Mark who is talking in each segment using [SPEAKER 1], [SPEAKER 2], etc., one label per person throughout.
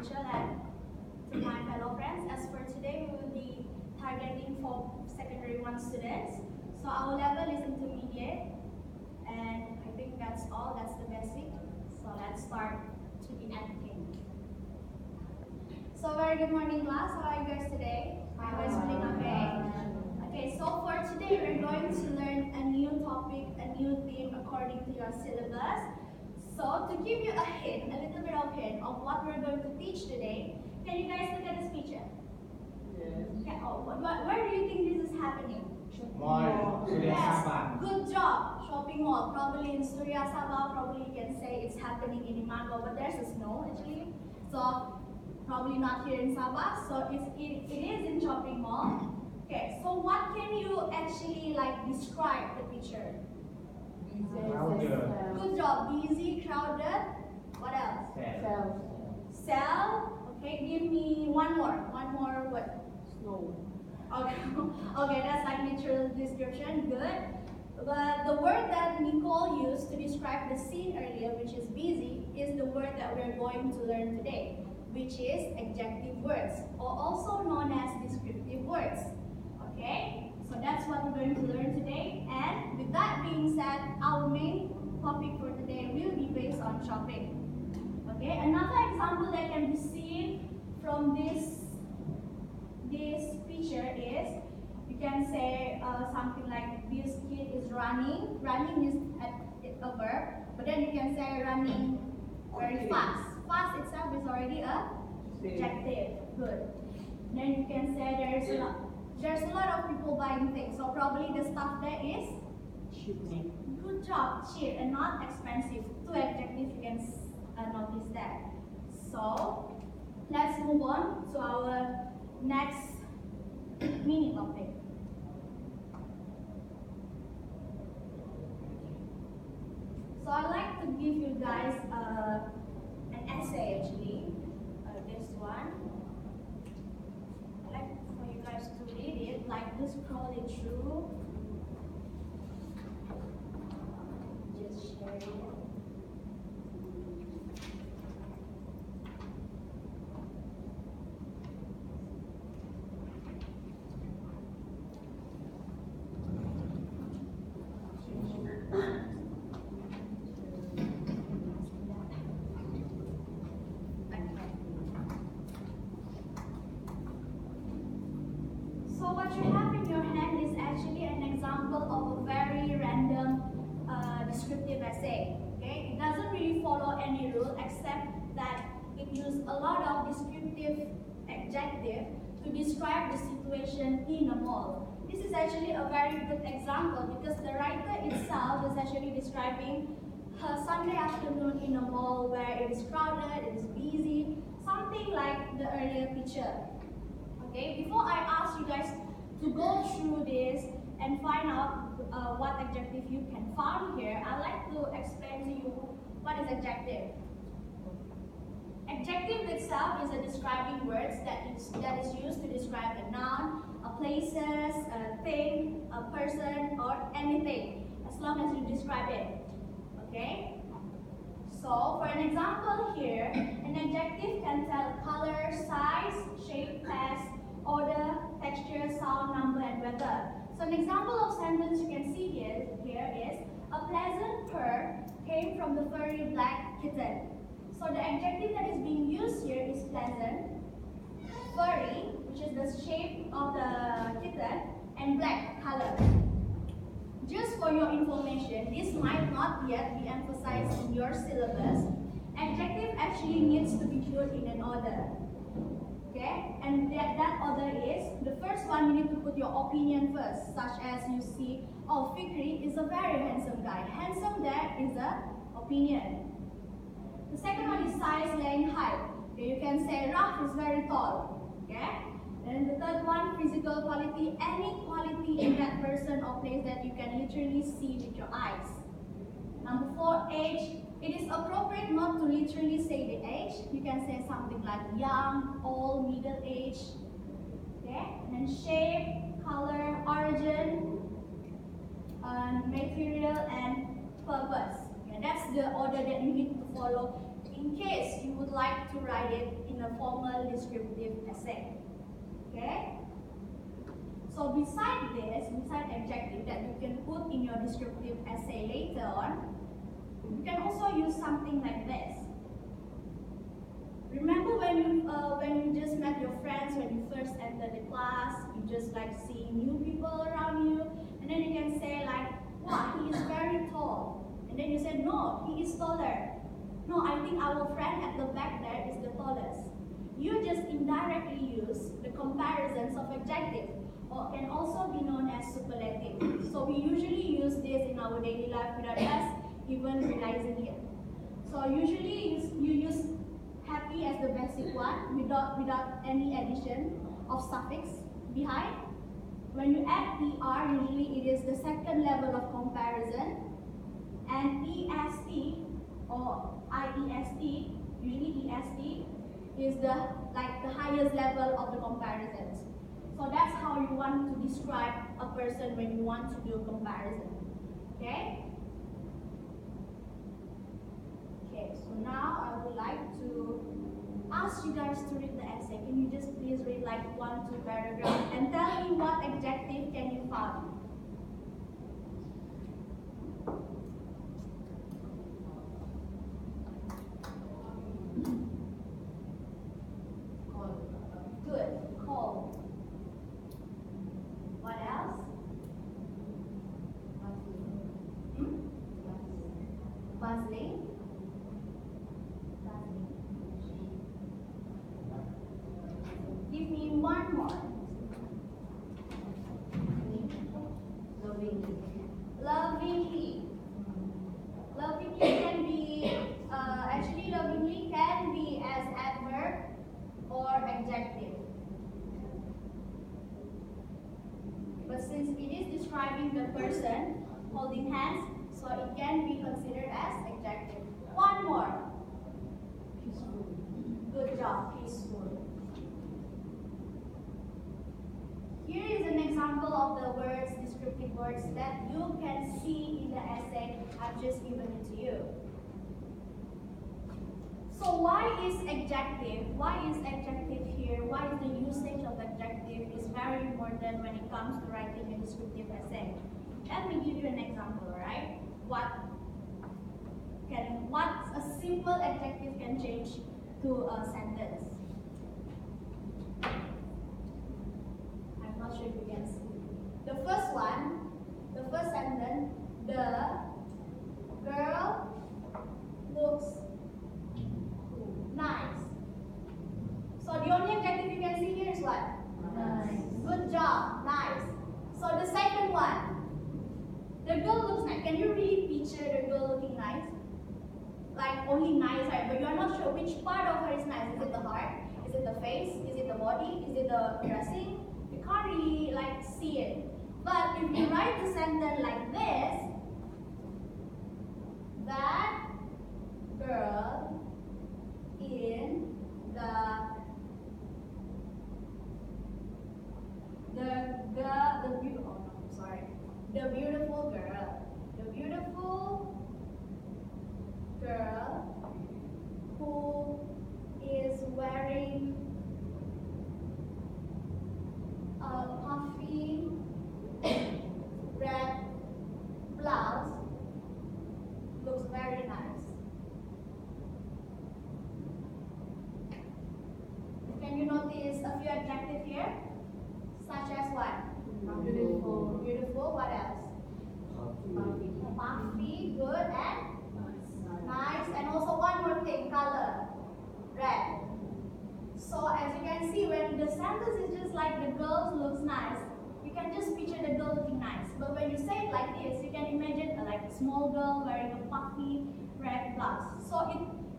[SPEAKER 1] Seanarrentcxa and to my fellow friends. As for today, we will be targeting for secondary 1 students. So our level is intermediate, and I think that's all, that's the basic. So let's start to the ending. So very good morning class, how are you guys today? Are you guys feeling okay? Okay, so for today we're going to learn a new topic, a new theme according to your syllabus. So to give you a hint, a little bit of hint of what we're going to teach today, can you guys look at this picture?
[SPEAKER 2] Yes.
[SPEAKER 1] Okay, where do you think this is happening?
[SPEAKER 2] Mall.
[SPEAKER 1] Yes, good job. Shopping mall, probably in Surya Sabah, probably you can say it's happening in Imango, but there's a snow actually. So probably not here in Sabah, so it is in shopping mall. Okay, so what can you actually describe the picture? Good job, busy, crowded. What else? Cell. Okay, give me one more word.
[SPEAKER 2] Snow.
[SPEAKER 1] Okay, okay, that's like literal description, good. But the word that Nicole used to describe the scene earlier, which is busy, is the word that we're going to learn today, which is adjective words, or also known as descriptive words. Okay, so that's what we're going to learn today. And with that being said, our main topic for today will be based on shopping. Okay, another example that can be seen from this picture is, you can say something like this kid is running. Running is a verb, but then you can say running very fast. Fast itself is already a adjective. Good. Then you can say there's a lot of people buying things, so probably the stuff there is
[SPEAKER 2] Cheap.
[SPEAKER 1] good job, cheap and not expensive. Two adjectives you can notice that. So let's move on to our next mini topic. So I'd like to give you guys an essay actually. This one. I'd like for you guys to read it, to scroll it through. Just share it. So what you have in your hand is actually an example of a very random descriptive essay. Okay, it doesn't really follow any rule except that it uses a lot of descriptive adjective to describe the situation in a mall. This is actually a very good example because the writer itself is actually describing her Sunday afternoon in a mall where it is crowded, it is busy, something like the earlier picture. Okay, before I ask you guys to go through this and find out what adjective you can find here, I'd like to explain to you what is adjective. Adjective itself is a describing words that is used to describe a noun, a places, a thing, a person, or anything, as long as you describe it. Okay? So, for an example here, an adjective can tell color, size, shape, taste, order, texture, sound, number, and weather. So an example of sentence you can see here is, a pleasant purr came from the furry black kitten. So the adjective that is being used here is pleasant, furry, which is the shape of the kitten, and black color. Just for your information, this might not yet be emphasized in your syllabus. Adjective actually needs to be put in an order. Okay, and that order is, the first one you need to put your opinion first, such as you see, oh, Fikri is a very handsome guy. Handsome there is a opinion. The second one is size, length, height. Okay, you can say Raf is very tall. Okay, and the third one, physical quality, any quality in that person or place that you can literally see with your eyes. Number 4, age. It is appropriate not to literally say the age. You can say something like young, old, middle age. Okay? And then shape, color, origin, material, and purpose. Okay? That's the order that you need to follow in case you would like to write it in a formal descriptive essay. Okay? So beside adjective that you can put in your descriptive essay later on, you can also use something like this. Remember when you just met your friends, when you first entered the class, you just like seeing new people around you, and then you can say like, wow, he is very tall. And then you say, no, he is taller. No, I think our friend at the back there is the tallest. You just indirectly use the comparisons of adjective, or can also be known as superlative. So we usually use this in our daily life without us even realizing it. So usually you use happy as the basic one without any addition of suffix behind. When you add er, usually it is the second level of comparison, and est or iest, usually est is the highest level of the comparisons. So that's how you want to describe a person when you want to do a comparison. Okay? Okay, so now I would like to ask you guys to read the essay. Can you just please read like 1-2 paragraphs and tell me what adjective can you find? Good. Cold. What else? Bustling. Give me one more. Lovingly. Lovingly can be, actually lovingly can be as adverb or adjective. But since it is describing the person holding hands, so it can be considered as adjective. One more.
[SPEAKER 2] Peaceful.
[SPEAKER 1] Good job, peaceful. Here is an example of the words, descriptive words that you can see in the essay I've just given it to you. So why is adjective here? Why is the usage of adjective is very important when it comes to writing a descriptive essay? Let me give you an example, right? What a simple adjective can change to a sentence. I'm not sure if you can see. The first sentence, the girl looks nice. So the only adjective you can see here is what? Nice. Good job, nice. So the second one, the girl looks nice. Can you really picture the girl looking nice? Like only nice, right? But you are not sure which part of her is nice. Is it the heart? Is it the face? Is it the body? Is it the dressing? You can't really like see it. But if you write the sentence like this, that girl in the beautiful girl who is wearing a puffy red blouse looks very nice. Can you notice a few adjectives here? Such as what?
[SPEAKER 2] Beautiful.
[SPEAKER 1] Beautiful. What else? Puffy, good, and nice. And also one more thing, color. Red. So as you can see, when the sentence is just like the girl looks nice, you can just picture the girl looking nice. But when you say it like this, you can imagine like a small girl wearing a puffy red blouse. So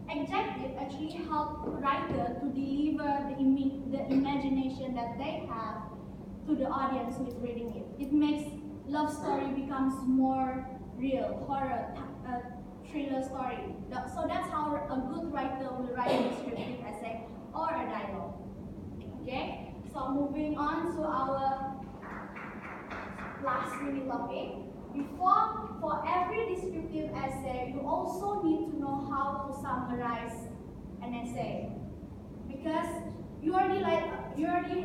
[SPEAKER 1] adjective actually help writer to deliver the imagination that they have to the audience who is reading it. It makes love story becomes more real, horror, thriller story. So that's how a good writer will write a descriptive essay or a dialogue. Okay, so moving on to our last mini topic. For every descriptive essay, you also need to know how to summarize an essay? Because you already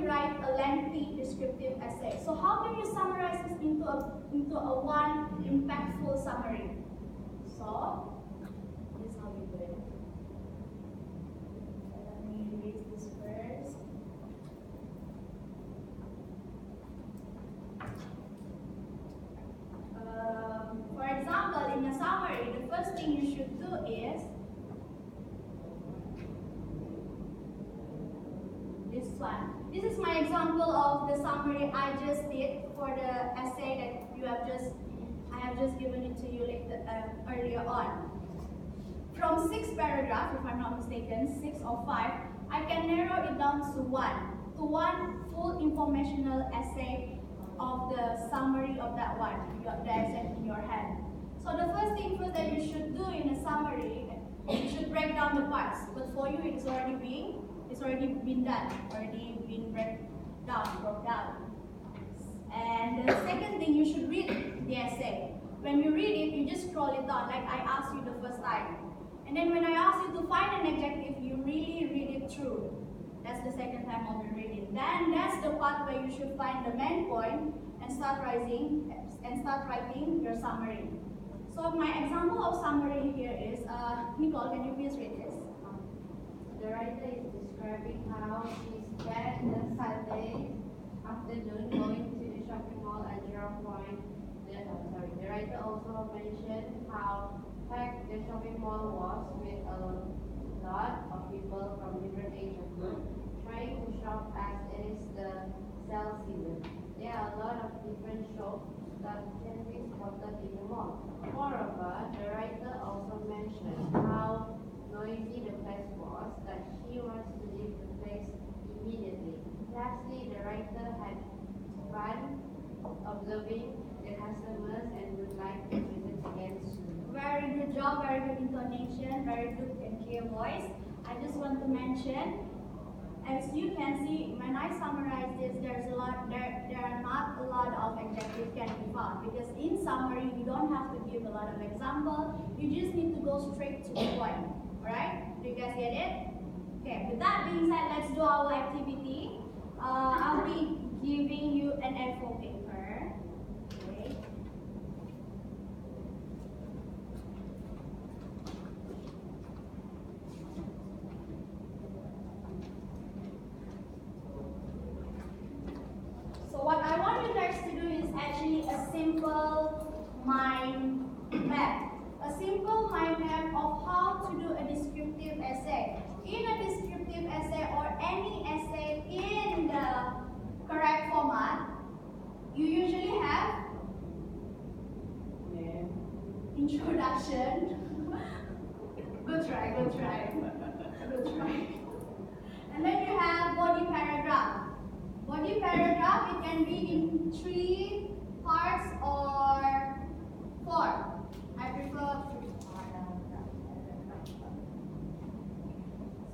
[SPEAKER 1] write a lengthy descriptive essay. So how can you summarize this into a one impactful summary? So this is how we do it. Let me erase this first. For example, in a summary, the first thing you should do is this one. This is my example of the summary I just did for the essay that I have just given it to you earlier on. From 6 paragraphs, if I'm not mistaken, 6 or 5, I can narrow it down to one full informational essay of the summary of that one, the essay in your hand. So the first thing that you should do in a summary, you should break down the parts. But for you, it's already been done, broke down. And the second thing, you should read the essay. When you read it, you just scroll it down, like I asked you the first time. And then when I asked you to find an adjective, you really read it through. That's the second time of the reading. Then that's the part where you should find the main point and start writing your summary. So my example of summary here is, Nicole, can you please read this?
[SPEAKER 3] The writer is describing how she spent the Saturday afternoon going to the shopping mall at 0 point. The writer also mentioned how packed the shopping mall was with a lot of people from different age of group trying to shop as it is the sale season. There are a lot of different shops that can be spotted in the mall. Moreover, the writer also mentioned how noisy the place was, that she wants to leave the place immediately. Lastly, the writer had fun observing the customers and would like to visit again soon.
[SPEAKER 1] Very good job, very good intonation, very good and clear voice. I just want to mention, as you can see, when I summarize this, there are not a lot of adjectives can be found, because in summary, you don't have to give a lot of example. You just need to go straight to the point. Alright? Do you guys get it? Okay, with that being said, let's do our activity. I'll be giving you an A4 paper. Okay. So what I want you guys to do is actually a simple mind map. A simple mind map of how to do a descriptive essay. In a descriptive essay or any essay in the correct format, you usually have introduction. Good try. And then you have body paragraph. Body paragraph, it can be in 3 parts or 4. I prefer 3 paragraphs.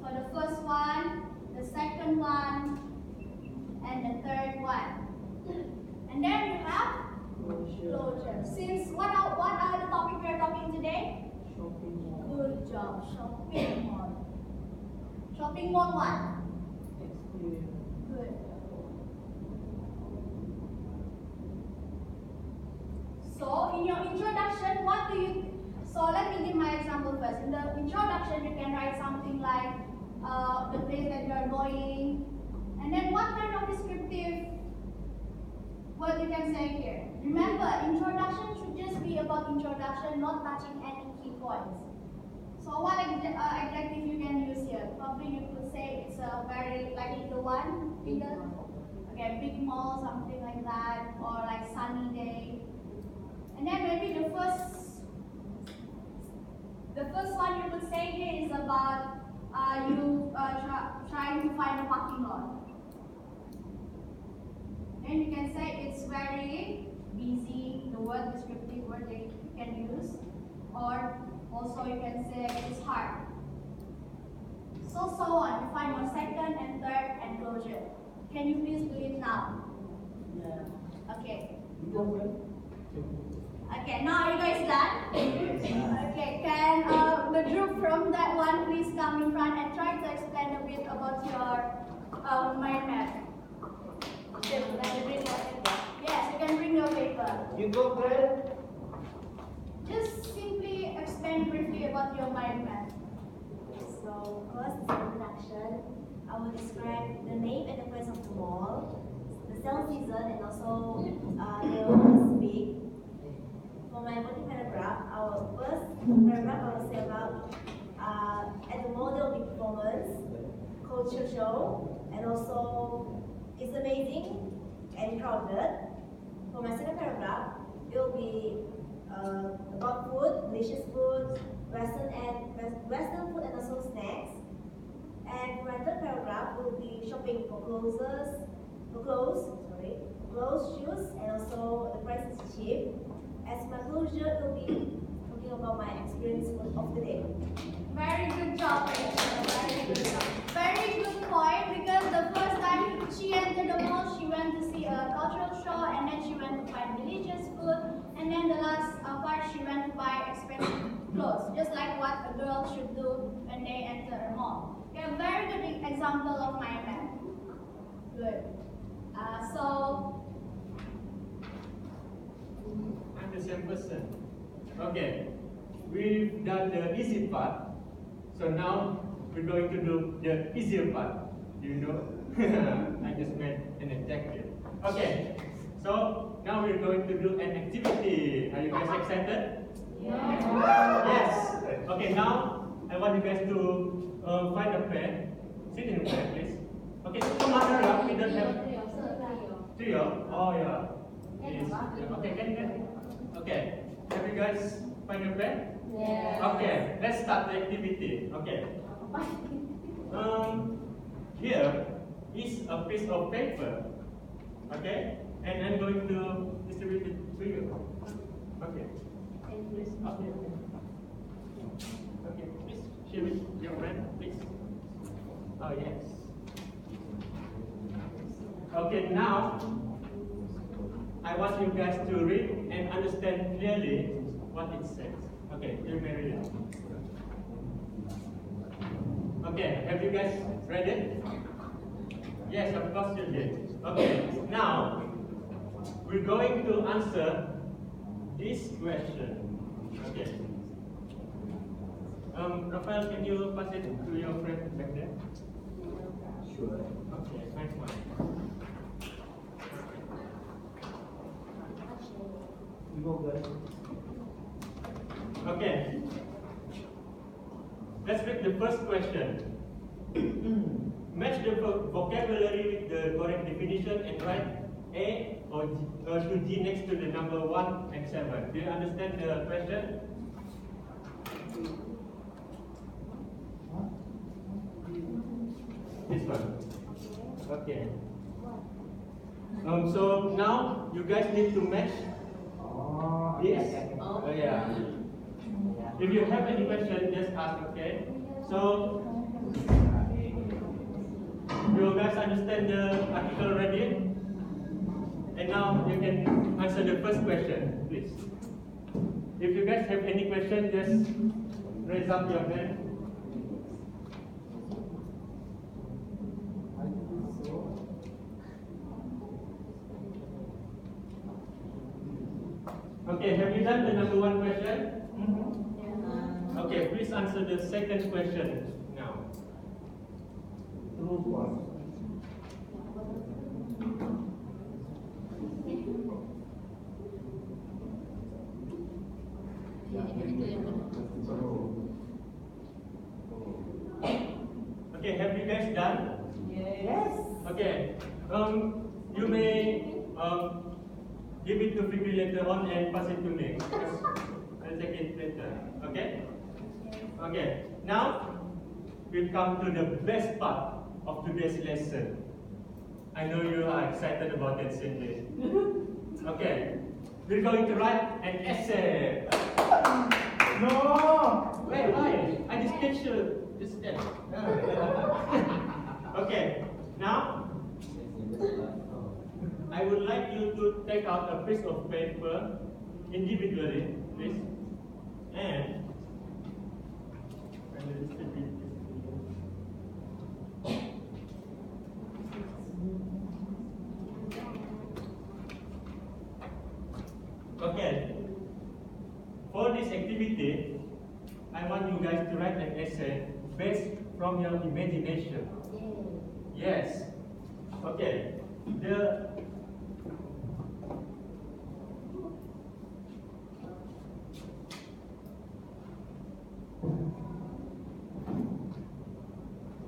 [SPEAKER 1] So the first one, the second one, and the third one. And then you have closure. Since what are the topics we are talking today?
[SPEAKER 2] Shopping mall.
[SPEAKER 1] Good job. Shopping mall. Shopping mall one.
[SPEAKER 2] Experience.
[SPEAKER 1] Good. So in your introduction, so let me give my example first. In the introduction, you can write something like the place that you are going, and then what kind of descriptive word you can say here. Remember, introduction should just be about introduction, not touching any key points. So what adjective you can use here? Probably you could say it's a very, like little one, bigger. Okay, big mall, something like that, or like sunny day. And then maybe the first one you could say here is about trying to find a parking lot. Then you can say it's very busy, the word descriptive word that you can use. Or also you can say it's hard. So on. You find your second and third and closure. Can you please do it now?
[SPEAKER 2] Yeah.
[SPEAKER 1] Okay. Okay, now are you guys done? Okay, can the group from that one please come in front and try to explain a bit about your mind map? Yes, you can bring your paper.
[SPEAKER 4] You go, girl.
[SPEAKER 1] Just simply explain briefly about your mind map.
[SPEAKER 5] So first, introduction. I will describe the name and the place of the mall, the sale season, and also the speak. For my body paragraph, our first paragraph I will say about at the mall there will be performance, culture show, and also it's amazing and crowded. For my second paragraph, it will be about food, delicious food, Western food and also snacks. And for my third paragraph will be shopping for clothes, shoes, and also the price is cheap. As my closure will be talking about my experience of the day.
[SPEAKER 1] Very good job, Rachel. Very good job. Very good point, because the first time she entered the mall, she went to see a cultural show, and then she went to buy delicious food, and then the last part she went to buy expensive clothes, just like what a girl should do when they enter a mall. Okay, a very good example of my map. Good.
[SPEAKER 6] I'm the same person. Okay, we've done the easy part, so now we're going to do the easier part. You know, I just made an adjective. Okay, so now we're going to do an activity. Are you guys excited? Yes. Okay, now I want you guys to find a pen. Sit in a pen, please. Okay, so come on, we don't have trio. Oh yeah. Yes. Okay, can you? Okay, have you guys find your pen?
[SPEAKER 3] Yeah.
[SPEAKER 6] Okay, let's start the activity. Okay. Here is a piece of paper. Okay, and I'm going to distribute it to you. Okay. Please. Okay. Okay. Please share with your friend, please. Oh yes. Okay, now I want you guys to read and understand clearly what it says. Okay, you may read it. Okay, have you guys read it? Yes, of course you did. Okay, now we're going to answer this question. Okay. Rafael, can you pass it to your friend back there?
[SPEAKER 4] Sure.
[SPEAKER 6] Okay, nice one.
[SPEAKER 4] You go, girl.
[SPEAKER 6] Okay. Let's read the first question. Match the vocabulary with the correct definition and write A or to G next to the number 1 and 7. Do you understand the question? This one. Okay. So now you guys need to match this. Oh yeah. If you have any question, just ask. Okay. So you guys understand the article already? And now you can answer the first question, please. If you guys have any question, just raise up your hand. Okay, have you done the number 1 question? Okay, please answer the second question now.
[SPEAKER 4] True one.
[SPEAKER 6] Okay, have you guys done?
[SPEAKER 2] Yes.
[SPEAKER 6] Okay. You may give it to Vicky later on and pass it to me. I'll take it later. Okay? Okay. Now we come to the best part of today's lesson. I know you are excited about it, Cindy. Okay. We're going to write an essay.
[SPEAKER 4] No!
[SPEAKER 6] Wait, why? I just teach you this step. Okay. Now I would like you to take out a piece of paper individually, please. And let's distribute this video. Okay. For this activity, I want you guys to write an essay based from your imagination. Yes. Okay.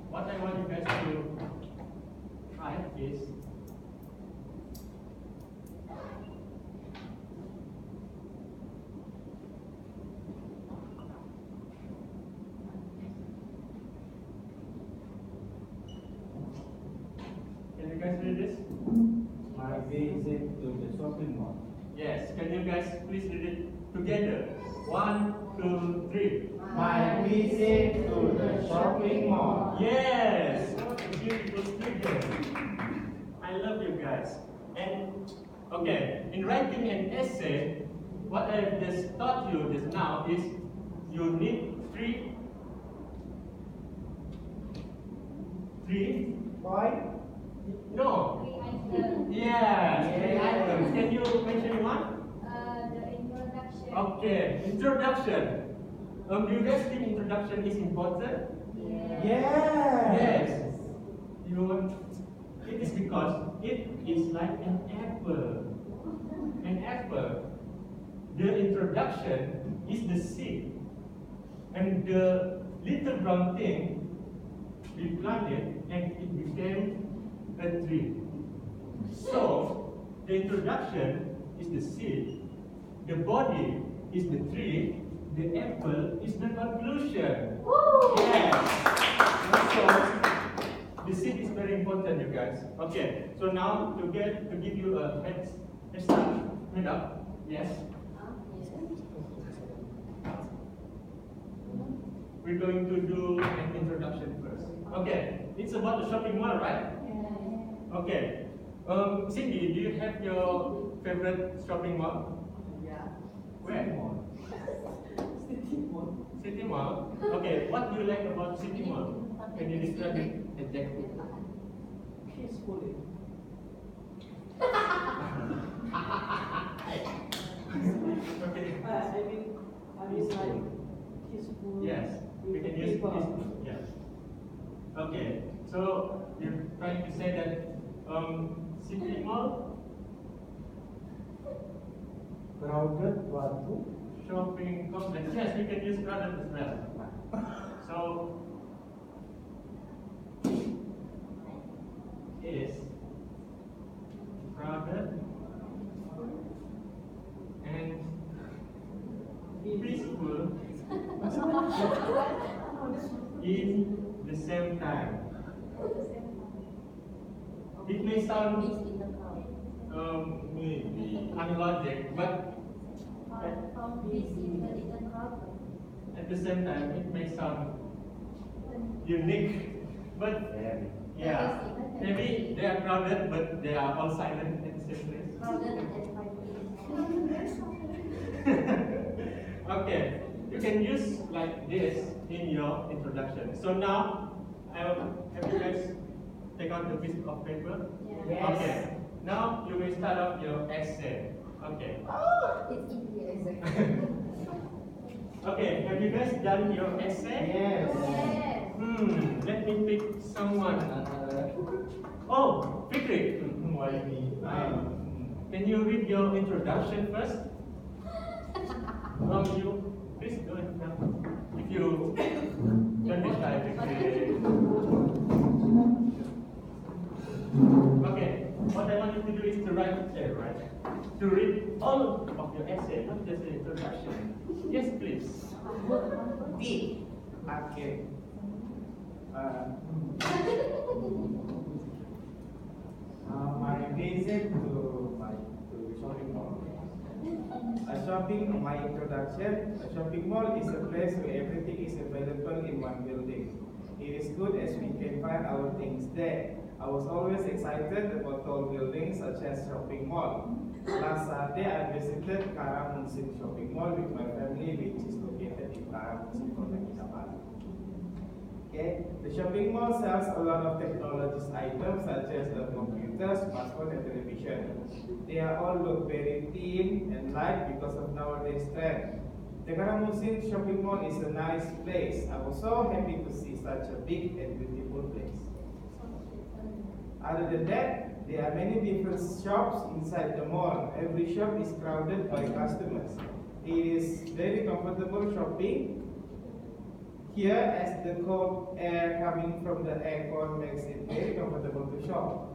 [SPEAKER 6] What I want you guys to try is can you guys read this?
[SPEAKER 4] My visit to the shopping mall.
[SPEAKER 6] Yes. Can you guys please read it together? 1, 2, 3.
[SPEAKER 4] My visit to the shopping mall.
[SPEAKER 6] Yes! What a beautiful student. I love you guys. And okay, in writing an essay, what I've just taught you just now is you need three
[SPEAKER 4] Point.
[SPEAKER 6] no. Yes, three items. Can you mention one?
[SPEAKER 1] The introduction.
[SPEAKER 6] Okay, introduction. Do you guys think introduction is important? Yes. It is because it is like an apple. An apple. The introduction is the seed. And the little brown thing, we planted and it became a tree. So, the introduction is the seed. The body is the tree. The apple is the conclusion. Yes. So, the seed is very important, you guys. Okay. So now to give you a head start, head up. Yes. We're going to do an introduction first. Okay. It's about the shopping mall, right? Okay. Cindy, do you have your favorite shopping mall?
[SPEAKER 2] Yeah.
[SPEAKER 6] Where?
[SPEAKER 2] City mall.
[SPEAKER 6] City Mall. Okay, what do you like about City Mall? Can you describe it exactly?
[SPEAKER 2] Peacefully.
[SPEAKER 6] Okay.
[SPEAKER 2] I mean like peaceful.
[SPEAKER 6] Yes, we can use
[SPEAKER 2] people.
[SPEAKER 6] this. Yes. Okay, so you're trying to say that City Mall
[SPEAKER 4] Crowded waktu.
[SPEAKER 6] shopping complex. Yes, we can use crowded as well. So is crowded and peaceful in the same time. It may sound maybe unlogic, but at the same time it may sound unique. But yeah, maybe they are crowded, but they are all silent at the same place. Okay, you can use like this in your introduction. So now, I will have you guys take out the piece of paper.
[SPEAKER 2] Yes.
[SPEAKER 6] Okay, now you will start off your essay. Okay. Okay, have you guys done your essay?
[SPEAKER 4] Yes.
[SPEAKER 6] Let me pick someone. Oh, Fikri.
[SPEAKER 4] Why me?
[SPEAKER 6] Can you read your introduction first? You please go ahead. If you don't be shy, Fikri. Okay, what I want you to do is to write there, right? To read all of your essay, not just the introduction. Yes, please.
[SPEAKER 4] D. Okay. My visit to the shopping mall. My introduction. A shopping mall is a place where everything is available in one building. It is good as we can find our things there. I was always excited about tall buildings such as shopping mall. Last Saturday, I visited Karamunsin shopping mall with my family, which is located in Karamunsin, Kota Kinabalu. Okay, the shopping mall sells a lot of technologies items such as the computers, smartphone, and television. They all look very thin and light because of nowadays trend. The Karamunsin shopping mall is a nice place. I was so happy to see such a big and beautiful place. Other than that, there are many different shops inside the mall. Every shop is crowded by customers. It is very comfortable shopping here, as the cold air coming from the aircon makes it very comfortable to shop.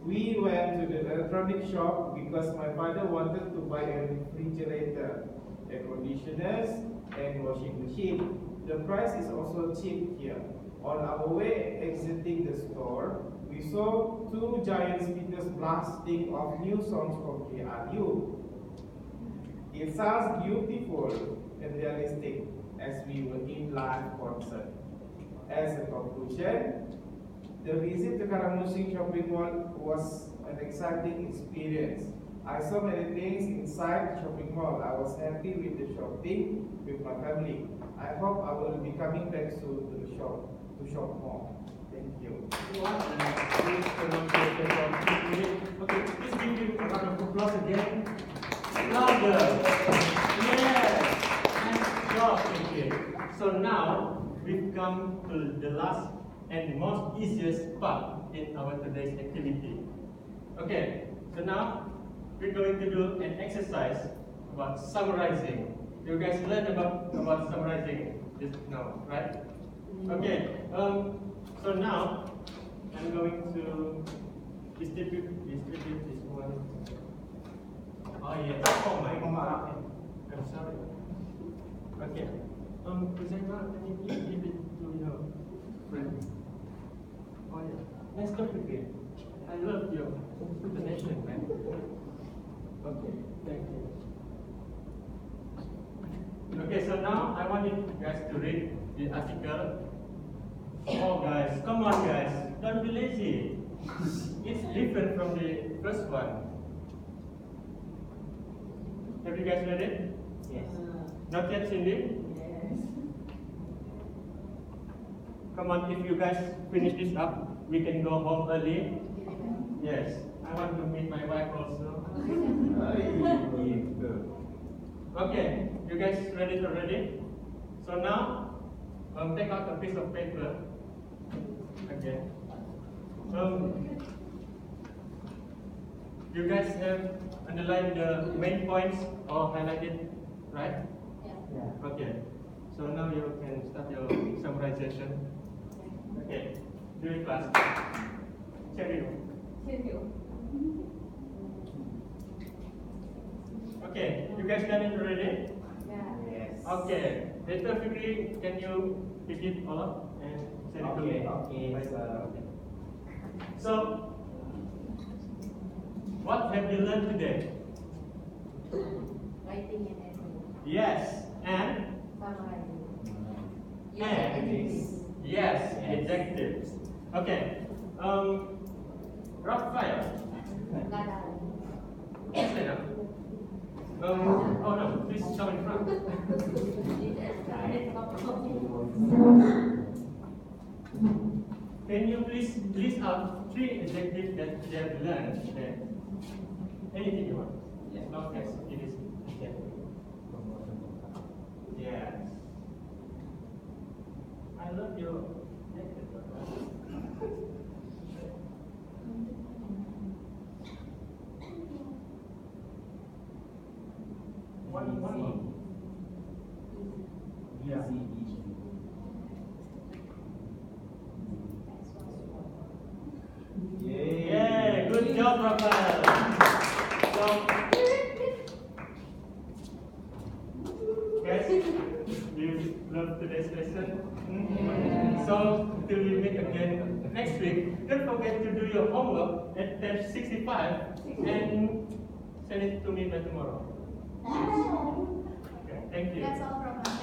[SPEAKER 4] We went to the electronic shop because my father wanted to buy a refrigerator, air conditioners, and washing machine. The price is also cheap here. On our way exiting the store, we saw two giant speakers blasting off new songs from KRU. It sounds beautiful and realistic as we were in live concert. As a conclusion, the visit to Karamunsin shopping mall was an exciting experience. I saw many things inside the shopping mall. I was happy with the shopping with my family. I hope I will be coming back soon to the shop to shop more. Thank you.
[SPEAKER 6] Okay, please give you a round of applause again. Louder. Yes. Nice job, thank you. So now we've come to the last and most easiest part in our today's activity. Okay, so now we're going to do an exercise about summarizing. You guys learned about summarizing just now, right? Okay, so now I'm going to distribute this one. Oh yes, oh my God, I'm sorry. Okay, Presenter, can you please give it to your friend? Oh yeah, nice talking to you. I love your explanation, man. Okay, thank you. Okay, so now I want you guys to read the article. Oh guys, come on guys, don't be lazy. It's different from the first one. Have you guys read it?
[SPEAKER 2] Yes.
[SPEAKER 6] Not yet, Cindy?
[SPEAKER 2] Yes.
[SPEAKER 6] Come on, if you guys finish this up, we can go home early. Yes, I want to meet my wife also. Okay, you guys ready already? So now, take out a piece of paper. Okay. You guys have underlined the main points or highlighted, right?
[SPEAKER 2] Yeah.
[SPEAKER 6] Okay. So now you can start your summarization. Okay. Do it fast. Cherry. Okay. You guys done it already?
[SPEAKER 4] Yes.
[SPEAKER 6] Okay. Later, Fikri, can you pick it all up and send it to me?
[SPEAKER 4] Okay.
[SPEAKER 6] So, what have you learned today?
[SPEAKER 3] Writing and editing.
[SPEAKER 6] Yes, and
[SPEAKER 3] Summarizing.
[SPEAKER 6] and yes, adjectives. Okay. Raphael. Stand up. Oh no, please come in front. Can you please list out 3 adjectives that you have learned today? Anything you want.
[SPEAKER 4] Yes.
[SPEAKER 6] As long as it is adjective. Yes. I love your adjective. One more. Yeah. Yeah, good job, Raphael. So, guys, you love today's lesson. So, till we meet again next week, don't forget to do your homework at test 65 and send it to me by tomorrow. Okay, thank you.
[SPEAKER 1] That's all from us.